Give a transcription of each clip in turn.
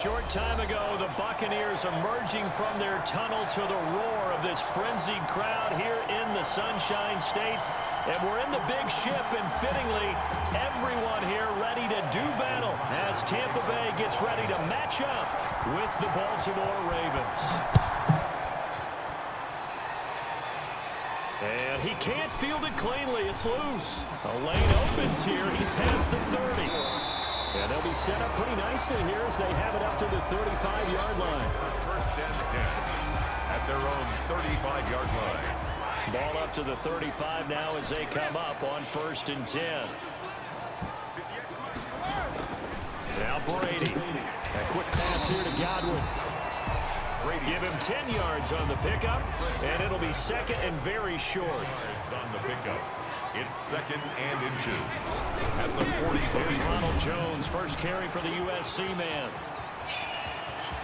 Short time ago, the Buccaneers emerging from their tunnel to the roar of this frenzied crowd here in the Sunshine State. And we're in the big ship, and fittingly, everyone here ready to do battle as Tampa Bay gets ready to match up with the Baltimore Ravens. And he can't field it cleanly. It's loose. A lane opens here. He's past the 30. And they'll be set up pretty nicely here as they have it up to the 35-yard line. First and 10 at their own 35-yard line. Ball up to the 35 now as they come up on 1st and 10. Now Brady. A quick pass here to Godwin. Brady give him 10 yards on the pickup, and it'll be second and very short. On the pickup. It's second and inches. At the 40. There's Ronald Jones, first carry for the USC man.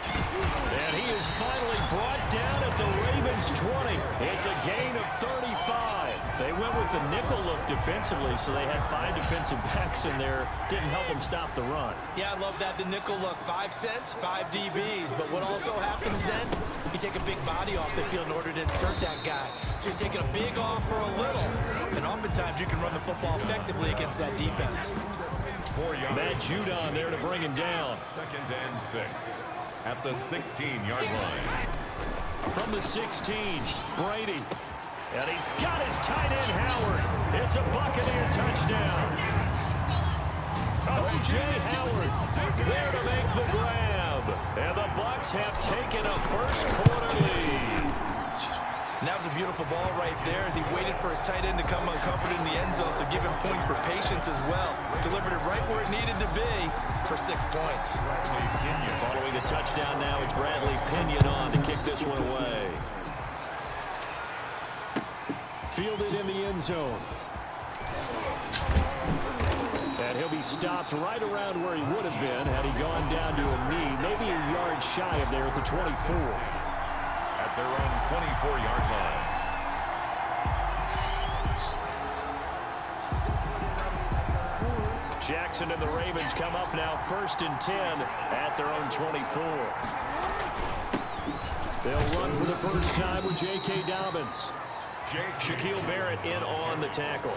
And he is finally brought down at the Ravens 20. It's a gain of 35. They went with the nickel look defensively, so they had 5 defensive backs in there. Didn't help them stop the run. Yeah, I love that, the nickel look. 5 cents, 5 DBs. But what also happens then, you take a big body off the field in order to insert that guy. So you're taking a big off for a little. And oftentimes you can run the football effectively against that defense. Matt Judon there to bring him down. Second and 6 at the 16-yard line. From the 16, Brady. And he's got his tight end, Howard. It's a Buccaneer touchdown. O.J. Howard there to make the grab. And the Bucs have taken a first-quarter lead. And that was a beautiful ball right there as he waited for his tight end to come uncovered in the end zone, so give him points for patience as well. Delivered it right where it needed to be for 6 points. Following the touchdown now, it's Bradley Pinion on to kick this one away. Fielded in the end zone. And he'll be stopped right around where he would have been had he gone down to a knee, maybe a yard shy of there at the 24. At their own 24-yard line. Jackson and the Ravens come up now 1st and 10 at their own 24. They'll run for the first time with J.K. Dobbins. Shaquille Barrett in on the tackle.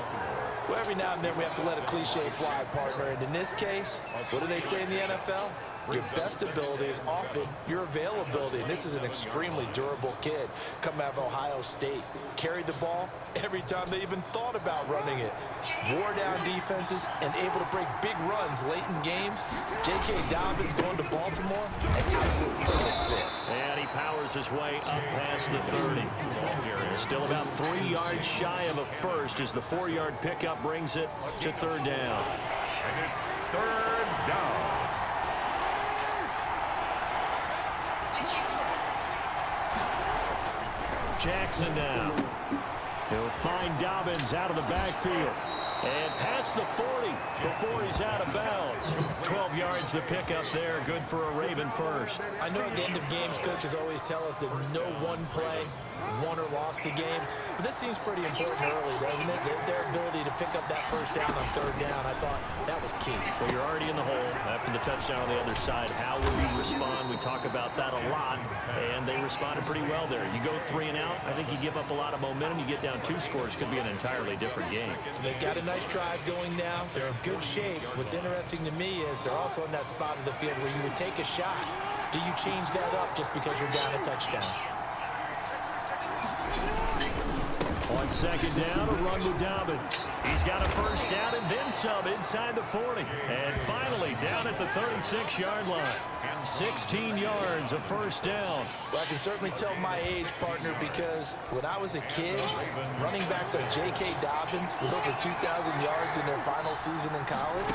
Well, every now and then we have to let a cliche fly, partner. And in this case, what do they say in the NFL? Your best ability is often your availability. And this is an extremely durable kid coming out of Ohio State. Carried the ball every time they even thought about running it. Wore down defenses and able to break big runs late in games. J.K. Dobbins going to Baltimore, an absolute perfect fit. And he powers his way up past the 30. Still about 3 yards shy of a first as the 4-yard pickup brings it to 3rd down. And it's 3rd down. Jackson now. He'll find Dobbins out of the backfield. And past the 40 before he's out of bounds. 12 yards to pick up there. Good for a Raven first. I know at the end of games, coaches always tell us that no one play won or lost a game. But this seems pretty important early, doesn't it? Their ability to pick up that first down on 3rd down, I thought that was key. Well, you're already in the hole after the touchdown on the other side. How will you respond? We talk about that a lot, and they responded pretty well there. You go 3 and out, I think you give up a lot of momentum. You get down 2 scores, could be an entirely different game. So they've got a nice drive going now. They're in good shape. What's interesting to me is they're also in that spot of the field where you would take a shot. Do you change that up just because you're down a touchdown? On 2nd down, a run with Dobbins. He's got a first down and then some inside the 40. And finally down at the 36-yard line. 16 yards, a first down. Well, I can certainly tell my age, partner, because when I was a kid, running backs like J.K. Dobbins with over 2,000 yards in their final season in college,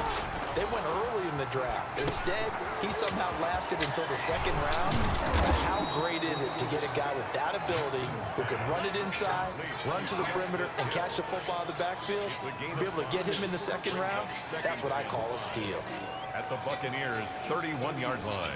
they went early in the draft. Instead, he somehow lasted until the 2nd round. But how great is it to get a guy with that ability who can run it inside, run to the perimeter, and catch the football in the backfield? Be able to get him in the 2nd round, that's what I call a steal. At the Buccaneers' 31-yard line.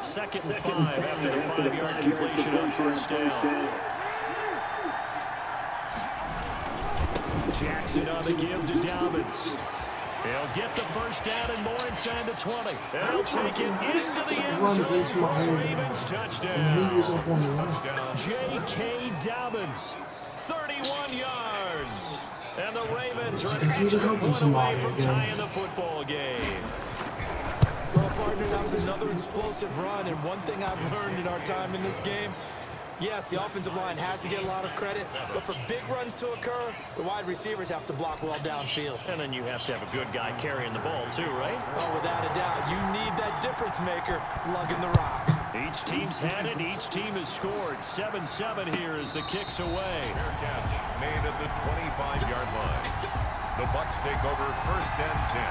Second and 5 after the 5-yard completion on 1st down. Jackson on the give to Dobbins. He'll get the first down and more inside the 20. And he'll take it into the end zone for a Ravens touchdown. J.K. Dobbins, 31 yards. And the Ravens are an extra point away from tying the football game. Well, partner, that was another explosive run, and one thing I've learned in our time in this game, yes, the offensive line has to get a lot of credit, but for big runs to occur, the wide receivers have to block well downfield. And then you have to have a good guy carrying the ball too, right? Oh, without a doubt. You need that difference maker lugging the rock. Each team's had it. Each team has scored. 7-7 here as the kick's away. Fair catch made at the 25-yard line. The Bucs take over first and 10.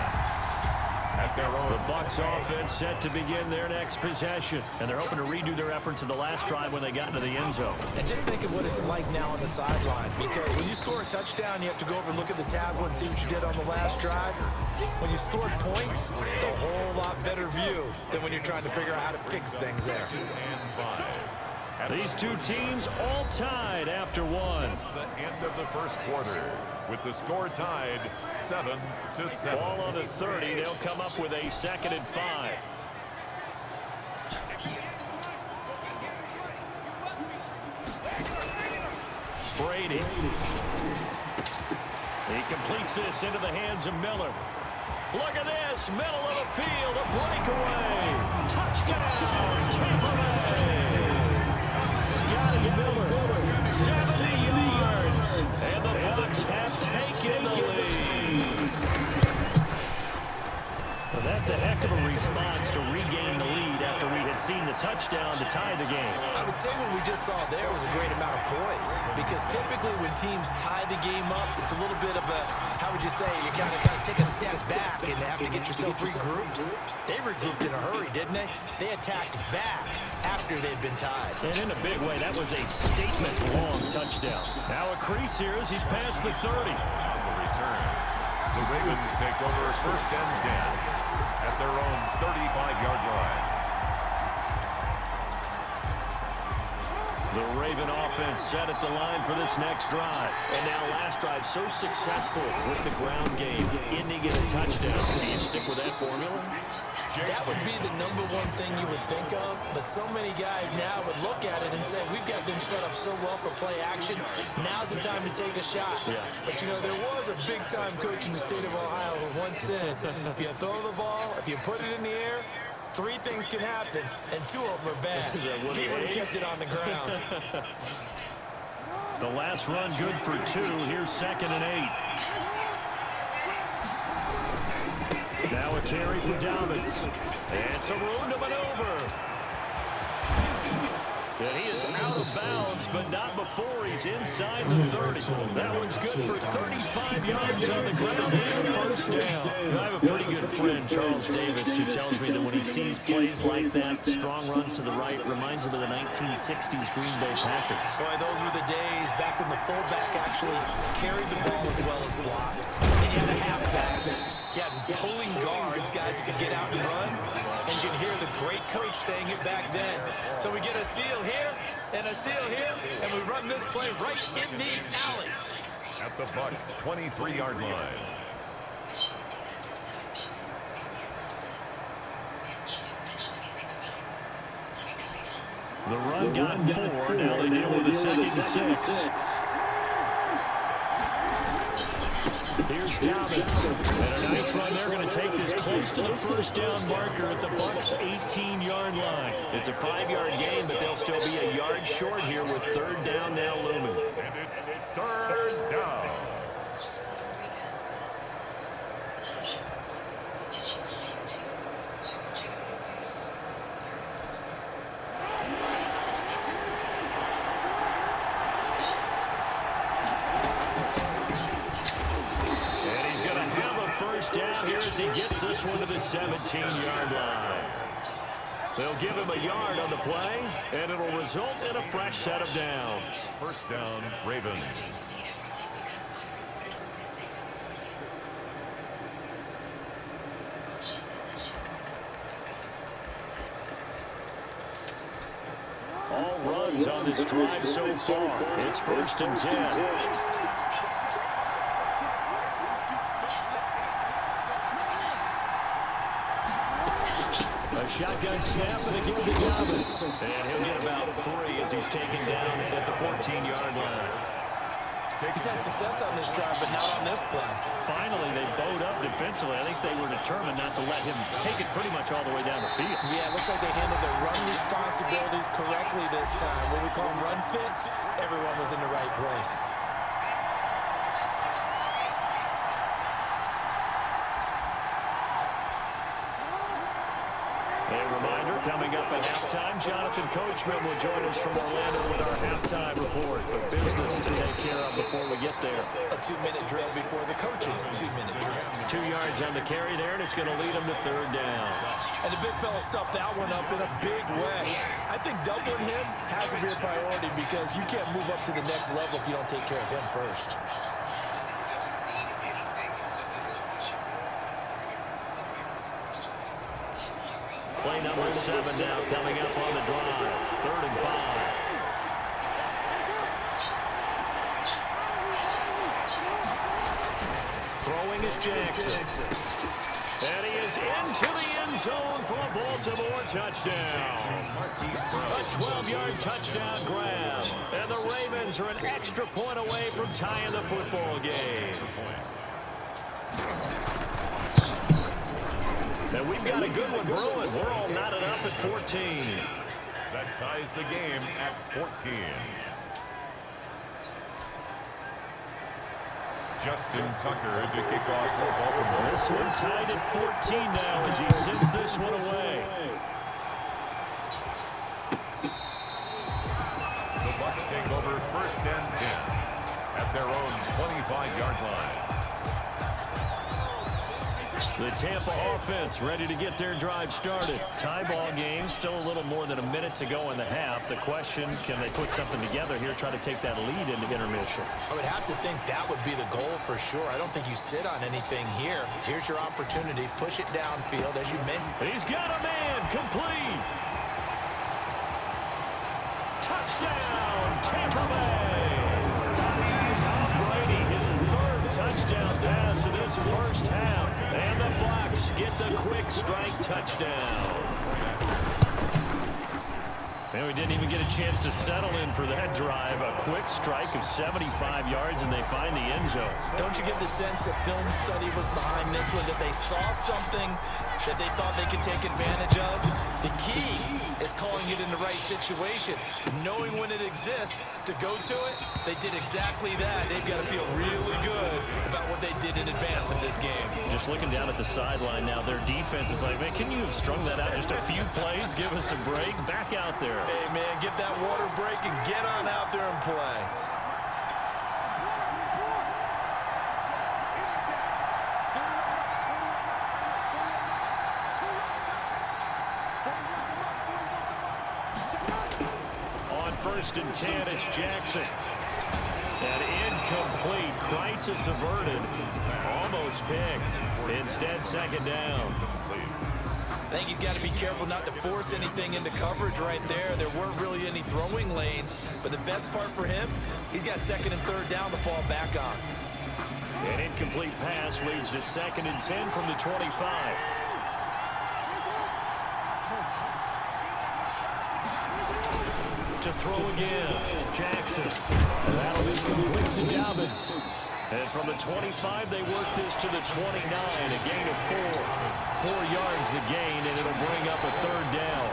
At their own. The Bucs offense set to begin their next possession. And they're hoping to redo their efforts in the last drive when they got into the end zone. And just think of what it's like now on the sideline, because when you score a touchdown, you have to go over and look at the tablet and see what you did on the last drive. When you scored points, it's a whole lot better view than when you're trying to figure out how to fix things there. These two teams all tied after one. The end of the first quarter with the score tied 7-7. Ball on the 30. They'll come up with a 2nd and 5. Brady. He completes this into the hands of Miller. Look at this. Middle of the field. A breakaway. Touchdown. Tampa Bay. Scotty Miller, 70 yards, and the Bucs have taken the lead. Well, that's a heck of a response to regain the lead after we had seen the touchdown to tie the game. I would say what we just saw there was a great amount of poise, because typically when teams tie the game up, it's a little bit of a, how would you say, you kind of take a step back and have to get yourself regrouped. They regrouped in a hurry, didn't they? They attacked back after they'd been tied. And in a big way, that was a statement-long touchdown. Now a crease here as he's past the 30. On the return, the Ravens take over first and 10 at their own 35-yard line. The Raven offense set at the line for this next drive. And now last drive so successful with the ground game, ending in a touchdown. Do you stick with that formula? That would be the #1 thing you would think of, but so many guys now would look at it and say, we've got them set up so well for play action, now's the time to take a shot. Yeah. But, you know, there was a big-time coach in the state of Ohio who once said, if you throw the ball, if you put it in the air, 3 things can happen, and 2 of them are bad. He would have kept it on the ground. The last run good for 2. Here's 2nd and 8. Now a carry for Dobbins. And some room to maneuver. And he is out of bounds, but not before he's inside the 30. That one's good for 35 yards on the ground and first down. I have a pretty good friend, Charles Davis, who tells me that when he sees plays like that, strong runs to the right, reminds him of the 1960s Green Bay Packers. Boy, those were the days back when the fullback actually carried the ball as well as blocked. And you had a halfback. You had pulling guards, guys who could get out and run. And you could hear the great coach saying it back then. So we get a seal here and a seal here, and we run this play right in the alley. At the Bucs' 23-yard line. The run got 4. Now they deal with a 2nd and 6. Here's Dobbins. And a nice run. They're going to take this close to the first down marker at the Bucs' 18-yard line. It's a 5-yard gain, but they'll still be a yard short here with 3rd down now looming. And it's 3rd down. Down here as he gets this one to the 17-yard line. They'll give him a yard on the play, and it'll result in a fresh set of downs. First down, Ravens. All runs on this drive so far. It's 1st and 10. Shotgun snap and again to Dobbins. And he'll get about 3 as he's taken down at the 14-yard line. He's had success on this drive, but not on this play. Finally, they bowed up defensively. I think they were determined not to let him take it pretty much all the way down the field. Yeah, it looks like they handled their run responsibilities correctly this time. What we call run fits, everyone was in the right place. A reminder, coming up at halftime, Jonathan Coachman will join us from Orlando with our halftime report. But business to take care of before we get there. A 2-minute drill before the coaches' 2-minute drill. 2 yards on the carry there, and it's going to lead them to 3rd down. And the big fella stuffed that one up in a big way. I think doubling him has to be a priority because you can't move up to the next level if you don't take care of him first. Play number 7 now coming up on the drive. 3rd and 5. Throwing is Jackson. And he is into the end zone for a Baltimore touchdown. A 12-yard touchdown grab. And the Ravens are an extra point away from tying the football game. And we've got a good one brewing. We're all knotted up at 14. That ties the game at 14. Justin Tucker to kick off for Baltimore. This one tied at 14 now as he sends this one away. The Bucs take over 1st and 10 at their own 25-yard line. The Tampa offense ready to get their drive started. Tie ball game, still a little more than a minute to go in the half. The question, can they put something together here, try to take that lead into intermission? I would have to think that would be the goal for sure. I don't think you sit on anything here. Here's your opportunity. Push it downfield as you mentioned. He's got a man, complete. Touchdown, Tampa Bay. Tom Brady, his 3rd touchdown pass of this first half. And the Bucs get the quick strike touchdown. And we didn't even get a chance to settle in for that drive. A quick strike of 75 yards, and they find the end zone. Don't you get the sense that film study was behind this one, that they saw something that they thought they could take advantage of? The key is calling it in the right situation. Knowing when it exists to go to it, they did exactly that. They've got to feel really good about what they did in advance of this game. Just looking down at the sideline now, their defense is like, man, can you have strung that out just a few plays? Give us a break. Back out there. Hey, man, get that water break and get on out there and play. On 1st and 10, it's Jackson. And incomplete. Crisis averted. Almost picked. Instead, 2nd down. I think he's got to be careful not to force anything into coverage right there. There weren't really any throwing lanes, but the best part for him, he's got 2nd and 3rd down to fall back on. An incomplete pass leads to 2nd and 10 from the 25. To throw again, Jackson. And that'll be complete to Dobbins. And from the 25, they work this to the 29, a gain of 4. 4 yards the gain, and it'll bring up a 3rd down.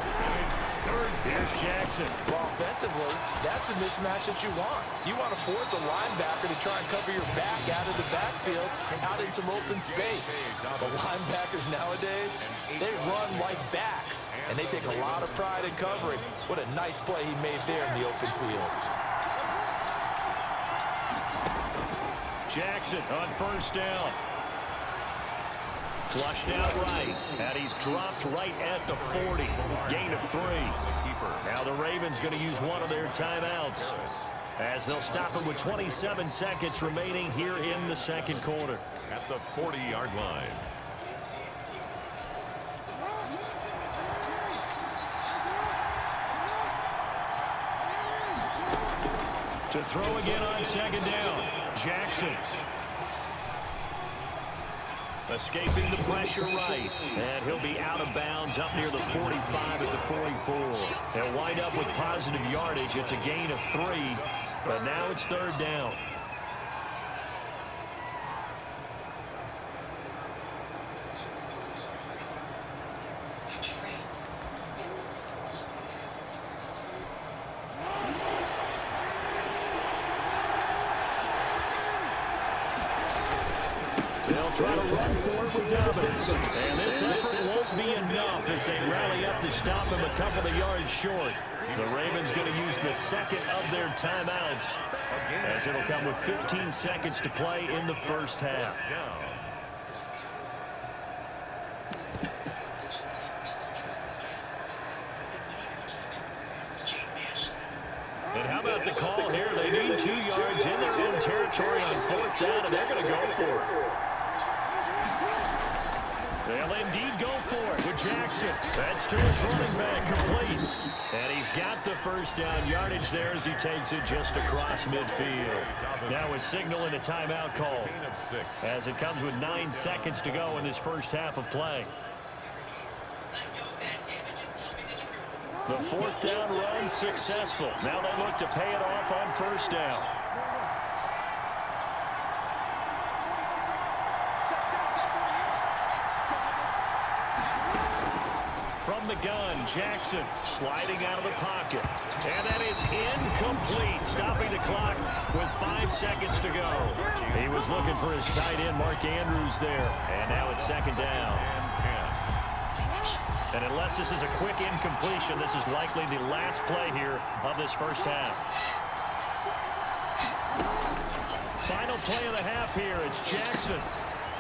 Here's Jackson. Well, offensively, that's the mismatch that you want. You want to force a linebacker to try and cover your back out of the backfield, out in some open space. The linebackers nowadays, they run like backs, and they take a lot of pride in covering. What a nice play he made there in the open field. Jackson on 1st down. Flushed out right, and he's dropped right at the 40. Gain of 3. Now the Ravens going to use one of their timeouts as they'll stop him with 27 seconds remaining here in the 2nd quarter. At the 40-yard line. To throw again on 2nd down, Jackson. Escaping the pressure right. And he'll be out of bounds up near the 45 at the 44. They'll wind up with positive yardage. It's a gain of 3, but now it's 3rd down. They'll try to run for it with Dobbins. And this effort won't be enough as they rally up to stop him a couple of yards short. The Ravens going to use the second of their timeouts as it'll come with 15 seconds to play in the first half. And how about the call here? They need 2 yards in their own territory on 4th down, and they're going to go for it. They'll indeed go for it with Jackson. That's to his running back, complete. And he's got the first down yardage there as he takes it just across midfield. Now a signal and a timeout call as it comes with 9 seconds to go in this first half of play. The 4th down run successful. Now they look to pay it off on 1st down. From the gun, Jackson sliding out of the pocket. And that is incomplete, stopping the clock with 5 seconds to go. He was looking for his tight end, Mark Andrews, there. And now it's 2nd down. And unless this is a quick incompletion, this is likely the last play here of this first half. Final play of the half here. It's Jackson.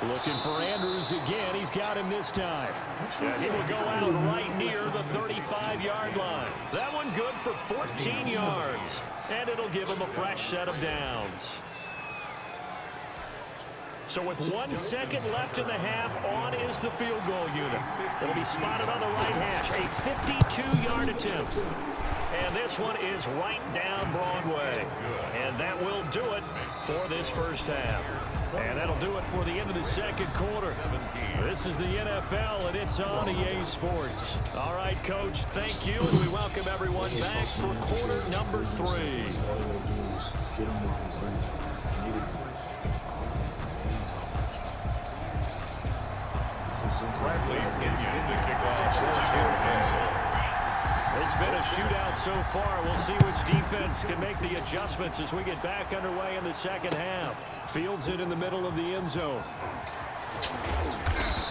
Looking for Andrews again. He's got him this time. And he will go out right near the 35-yard line. That one good for 14 yards. And it'll give him a fresh set of downs. So with 1 second left in the half, on is the field goal unit. It'll be spotted on the right hash. A 52-yard attempt. And this one is right down Broadway. And that will do it for this first half. And that'll do it for the end of the second quarter. This is the NFL, and it's on EA Sports. All right, Coach, thank you, and we welcome everyone back for quarter number 3. It's been a shootout so far. We'll see which defense can make the adjustments as we get back underway in the second half. Fields it in the middle of the end zone.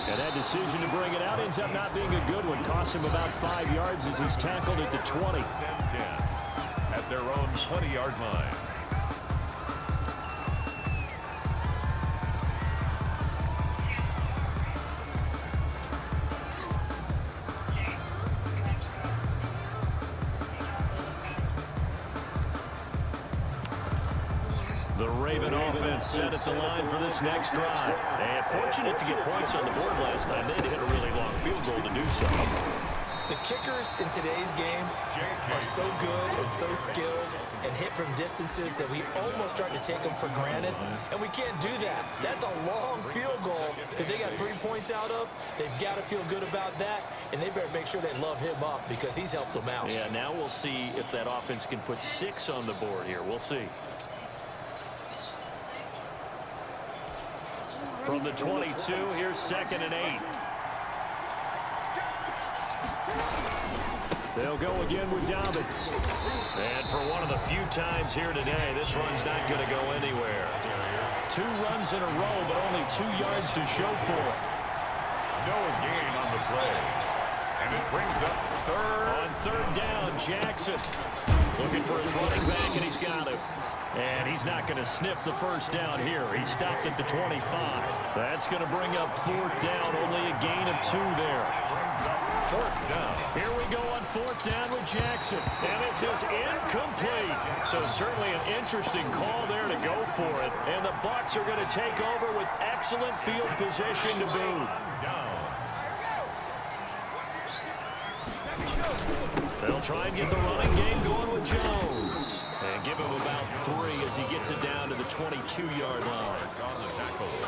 And that decision to bring it out ends up not being a good one. Cost him about 5 yards as he's tackled at the 20. At their own 20-yard line. The Raven offense set at the line for this next drive. And fortunate to get points on the board last time. They had to hit a really long field goal to do so. The kickers in today's game are so good and so skilled and hit from distances that we almost start to take them for granted. And we can't do that. That's a long field goal that they got 3 points out of. They've got to feel good about that. And they better make sure they love him up because he's helped them out. Yeah, now we'll see if that offense can put 6 on the board here. We'll see. From the 22, here's 2nd and 8. They'll go again with Dobbins. And for one of the few times here today, this run's not going to go anywhere. 2 runs in a row, but only 2 yards to show for it. No gain on the play. And it brings up 3rd. On 3rd down, Jackson looking for his running back, and he's got it. And he's not going to sniff the first down here. He stopped at the 25. That's going to bring up 4th down. Only a gain of 2 there. 4th down. Here we go on 4th down with Jackson. And this is incomplete. So certainly an interesting call there to go for it. And the Bucs are going to take over with excellent field position to boot. They'll try and get the running game going with Jones. And give him about 3 as he gets it down to the 22-yard line.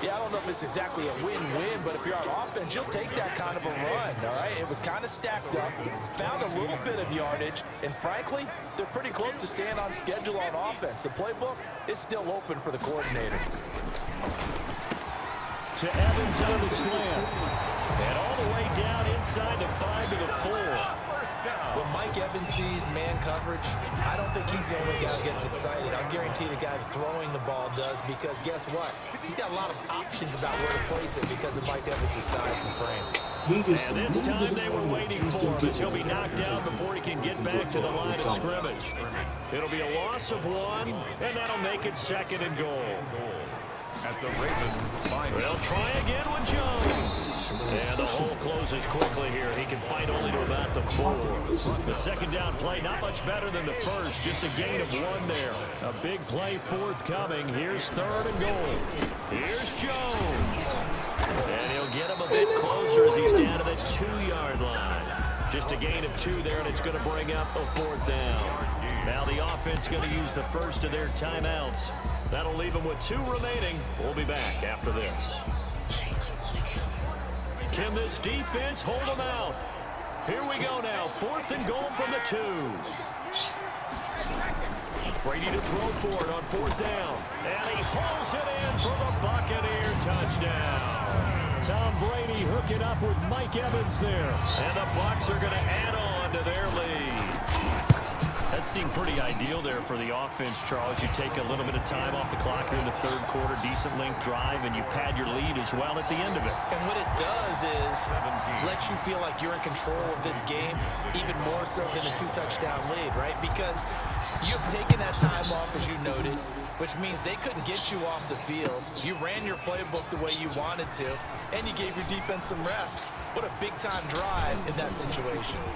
Yeah, I don't know if it's exactly a win-win, but if you're on offense, you'll take that kind of a run, all right? It was kind of stacked up, found a little bit of yardage, and frankly, they're pretty close to staying on schedule on offense. The playbook is still open for the coordinator. To Evans on the slant. And all the way down inside the 5 to the 4. When Mike Evans sees man coverage, I don't think he's the only guy who gets excited. I'll guarantee the guy throwing the ball does, because guess what? He's got a lot of options about where to place it because of Mike Evans' size and frame. And this time they were waiting for him as he'll be knocked down before he can get back to the line of scrimmage. It'll be a loss of 1, and that'll make it 2nd and goal. At the Ravens 5. They'll try again with Jones. And the hole closes quickly here. He can fight only to about the 4. The second down play, not much better than the first. Just a gain of 1 there. A big play forthcoming. Here's 3rd and goal. Here's Jones. And he'll get him a bit closer as he's down to the 2-yard line. Just a gain of 2 there, and it's going to bring up a 4th down. Now the offense going to use the first of their timeouts. That'll leave them with 2 remaining. We'll be back after this. Can this defense hold them out? Here we go now. 4th and goal from the 2. Brady to throw for it on 4th down. And he pulls it in for the Buccaneer touchdown. Tom Brady hooking up with Mike Evans there. And the Bucs are going to add on to their lead. That seemed pretty ideal there for the offense, Charles. You take a little bit of time off the clock here in the 3rd quarter, decent length drive, and you pad your lead as well at the end of it. And what it does is let you feel like you're in control of this game, even more so than a 2-touchdown lead, right? Because you've taken that time off, as you noted, which means they couldn't get you off the field. You ran your playbook the way you wanted to, and you gave your defense some rest. What a big-time drive in that situation.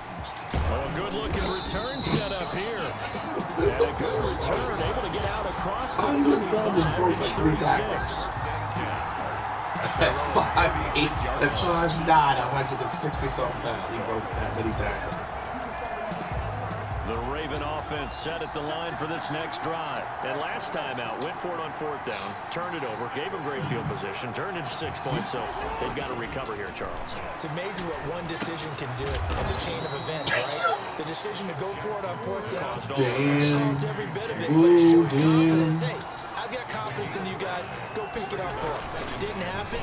Oh, a good-looking return set up here. And a good return, able to get out across the 35 to the 36. At 5'8", at 5'9", 160-something pounds. He broke that many times. The Raven offense set at the line for this next drive. And last time out, went for it on 4th down, turned it over, gave them great field position, turned into 6 points, so they've got to recover here, Charles. It's amazing what one decision can do in the chain of events, right? The decision to go for it on 4th down caused every bit of it, but it showed confidence. Hey, I've got confidence in you guys. Go pick it up for them. Didn't happen.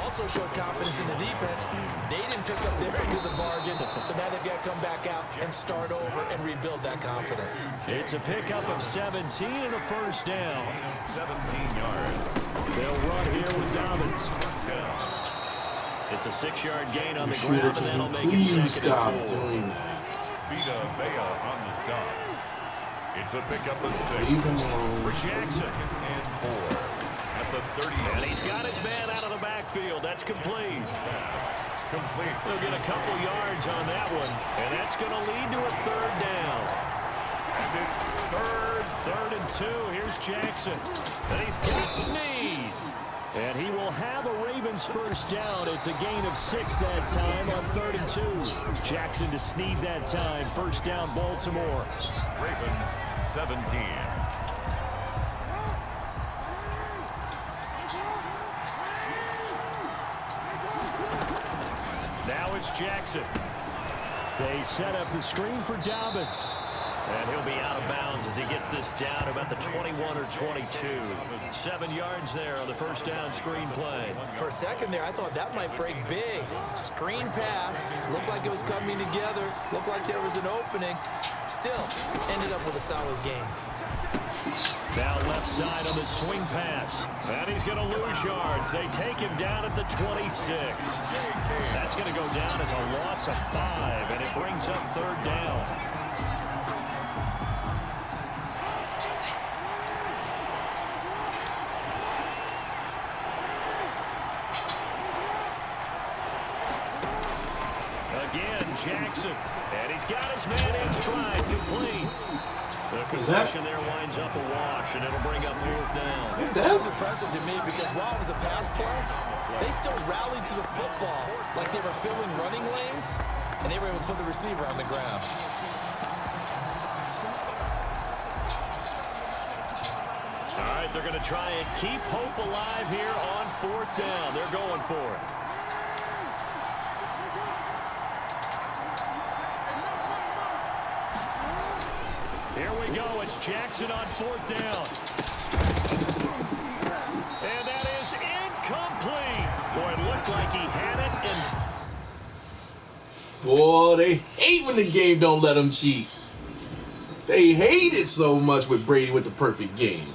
Also showed confidence in the defense. They didn't pick up their end of the bargain, so now they've got to come back out and start over and rebuild that confidence. It's a pickup of 17 and a 1st down. 17 yards. They'll run here with Dobbins. It's a 6-yard gain on the ground, and that'll make it 2nd and 4. Vita Vea on the stop. It's a pickup of 6 for Jackson. And 4 at the 30. And he's got his man out of the backfield. That's complete. Complete. He'll get a couple yards on that one, and that's going to lead to a 3rd down. And it's 3rd and 2. Here's Jackson. And he's got Snead. And he will have a Ravens 1st down. It's a gain of 6 that time on 3rd and 2. Jackson to Snead that time. 1st down, Baltimore. Ravens 17. Now it's Jackson. They set up the screen for Dobbins. And he'll be out of bounds as he gets this down about the 21 or 22. 7 yards there on the 1st down screen play. For a second there, I thought that might break big. Screen pass. Looked like it was coming together. Looked like there was an opening. Still, ended up with a solid game. Now left side on the swing pass. And he's going to lose yards. They take him down at the 26. That's going to go down as a loss of 5, and it brings up 3rd down. Again, Jackson. And he's got his man in stride, complete. The completion there winds up a wash, and it'll bring up 4th down. That's impressive to me because while it was a pass play, they still rallied to the football like they were filling running lanes, and they were able to put the receiver on the ground. it. They're going to try and keep hope alive here on 4th down. They're going for it. Here we go. It's Jackson on 4th down. And that is incomplete. Boy, it looked like he had it. And boy, they hate when the game don't let them cheat. They hate it so much with Brady with the perfect game.